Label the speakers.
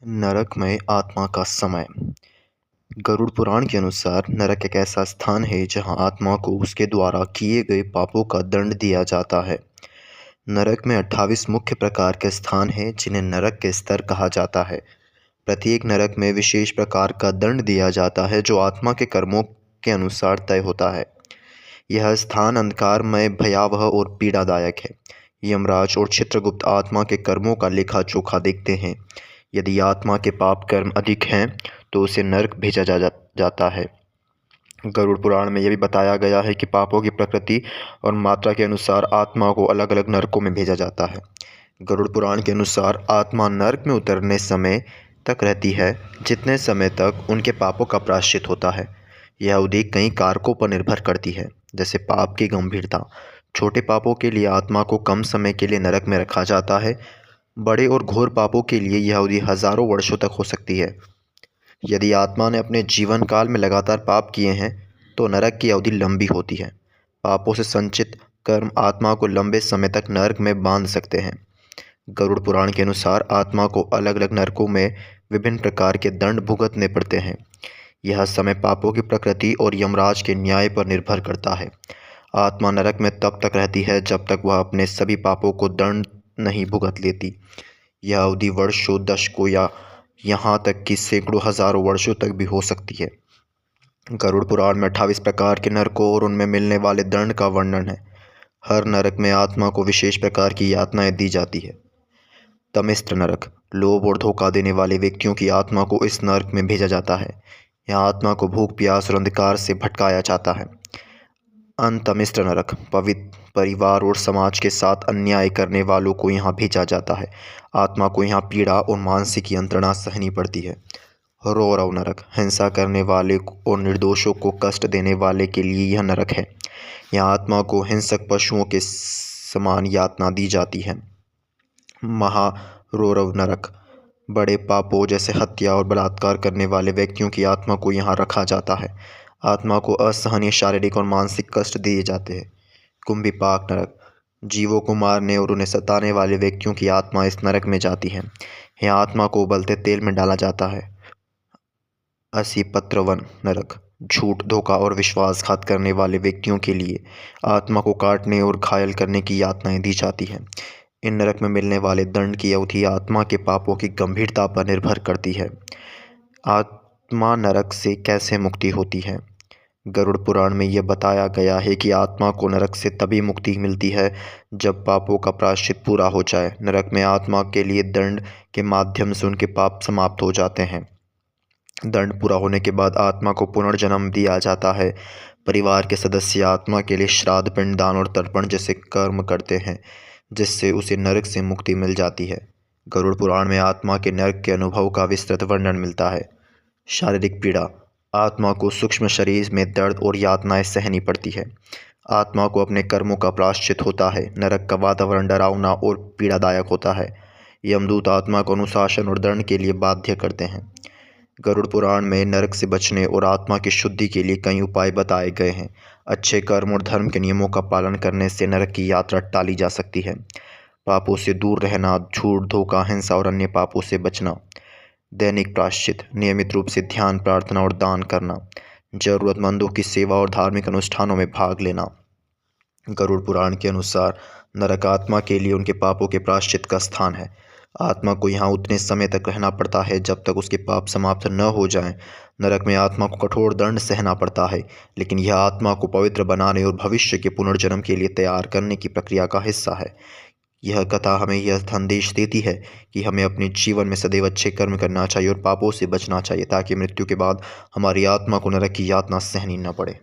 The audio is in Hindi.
Speaker 1: नरकमय आत्मा का समय। गरुड़ पुराण के अनुसार नरक एक ऐसा स्थान है जहां आत्मा को उसके द्वारा किए गए पापों का दंड दिया जाता है। नरक में 28 मुख्य प्रकार के स्थान हैं जिन्हें नरक के स्तर कहा जाता है। प्रत्येक नरक में विशेष प्रकार का दंड दिया जाता है जो आत्मा के कर्मों के अनुसार तय होता है। यह स्थान अंधकारमय, भयावह और पीड़ादायक है। यमराज और चित्रगुप्त आत्मा के कर्मों का लेखा जोखा देखते हैं। यदि आत्मा के पाप कर्म अधिक हैं तो उसे नरक भेजा जाता है। गरुड़ पुराण में यह भी बताया गया है कि पापों की प्रकृति और मात्रा के अनुसार आत्मा को अलग अलग नरकों में भेजा जाता है। गरुड़ पुराण के अनुसार आत्मा नरक में उतरने समय तक रहती है जितने समय तक उनके पापों का प्रायश्चित होता है। यह अवधि कई कारकों पर निर्भर करती है, जैसे पाप की गंभीरता। छोटे पापों के लिए आत्मा को कम समय के लिए नरक में रखा जाता है। बड़े और घोर पापों के लिए यह अवधि हजारों वर्षों तक हो सकती है। यदि आत्मा ने अपने जीवन काल में लगातार पाप किए हैं तो नरक की अवधि लंबी होती है। पापों से संचित कर्म आत्मा को लंबे समय तक नरक में बांध सकते हैं। गरुड़ पुराण के अनुसार आत्मा को अलग अलग नरकों में विभिन्न प्रकार के दंड भुगतने पड़ते हैं। यह समय पापों की प्रकृति और यमराज के न्याय पर निर्भर करता है। आत्मा नरक में तब तक रहती है जब तक वह अपने सभी पापों को दंड नहीं भुगत लेती। यह अवधि वर्षों, दशकों या यहाँ तक कि सैकड़ों हजारों वर्षों तक भी हो सकती है। गरुड़ पुराण में 28 प्रकार के नरकों और उनमें मिलने वाले दंड का वर्णन है। हर नरक में आत्मा को विशेष प्रकार की यातनाएं दी जाती है। तमिस्त्र नरक, लोभ और धोखा देने वाले व्यक्तियों की आत्मा को इस नरक में भेजा जाता है। यहाँ आत्मा को भूख, प्यास और अंधकार से भटकाया जाता है। अंतमिश्र नरक, पवित्र परिवार और समाज के साथ अन्याय करने वालों को यहाँ भेजा जाता है। आत्मा को यहाँ पीड़ा और मानसिक यंत्रणा सहनी पड़ती है। रौरव नरक, हिंसा करने वाले और निर्दोषों को कष्ट देने वाले के लिए यह नरक है। यहाँ आत्मा को हिंसक पशुओं के समान यातना दी जाती है। महारौरव नरक, बड़े पापों जैसे हत्या और बलात्कार करने वाले व्यक्तियों की आत्मा को यहाँ रखा जाता है। आत्मा को असहनीय शारीरिक और मानसिक कष्ट दिए जाते हैं। कुंभिपाक नरक, जीवों को मारने और उन्हें सताने वाले व्यक्तियों की आत्मा इस नरक में जाती है। यहाँ आत्मा को उबलते तेल में डाला जाता है। असिपत्रवन नरक, झूठ, धोखा और विश्वासघात करने वाले व्यक्तियों के लिए आत्मा को काटने और घायल करने की यातनाएं दी जाती हैं। इन नरक में मिलने वाले दंड की अवधि आत्मा के पापों की गंभीरता पर निर्भर करती है। आत्मा नरक से कैसे मुक्ति होती है? गरुड़ पुराण में यह बताया गया है कि आत्मा को नरक से तभी मुक्ति मिलती है जब पापों का प्रायश्चित पूरा हो जाए। नरक में आत्मा के लिए दंड के माध्यम से उनके पाप समाप्त हो जाते हैं। दंड पूरा होने के बाद आत्मा को पुनर्जन्म दिया जाता है। परिवार के सदस्य आत्मा के लिए श्राद्ध, पिंडदान और तर्पण जैसे कर्म करते हैं जिससे उसे नरक से मुक्ति मिल जाती है। गरुड़ पुराण में आत्मा के नरक के अनुभव का विस्तृत वर्णन मिलता है। शारीरिक पीड़ा, आत्मा को सूक्ष्म शरीर में दर्द और यातनाएं सहनी पड़ती है। आत्मा को अपने कर्मों का प्रायश्चित होता है। नरक का वातावरण डरावना और पीड़ादायक होता है। यमदूत आत्मा को अनुशासन और दंड के लिए बाध्य करते हैं। गरुड़ पुराण में नरक से बचने और आत्मा की शुद्धि के लिए कई उपाय बताए गए हैं। अच्छे कर्म और धर्म के नियमों का पालन करने से नरक की यात्रा टाली जा सकती है। पापों से दूर रहना, झूठ, धोखा, हिंसा और अन्य पापों से बचना। दैनिक प्रायश्चित, नियमित रूप से ध्यान, प्रार्थना और दान करना। जरूरतमंदों की सेवा और धार्मिक अनुष्ठानों में भाग लेना। गरुड़ पुराण के अनुसार नरक आत्मा के लिए उनके पापों के प्रायश्चित का स्थान है। आत्मा को यहाँ उतने समय तक रहना पड़ता है जब तक उसके पाप समाप्त न हो जाएं। नरक में आत्मा को कठोर दंड सहना पड़ता है, लेकिन यह आत्मा को पवित्र बनाने और भविष्य के पुनर्जन्म के लिए तैयार करने की प्रक्रिया का हिस्सा है। यह कथा हमें यह संदेश देती है कि हमें अपने जीवन में सदैव अच्छे कर्म करना चाहिए और पापों से बचना चाहिए ताकि मृत्यु के बाद हमारी आत्मा को नरक की यातना सहनी न पड़े।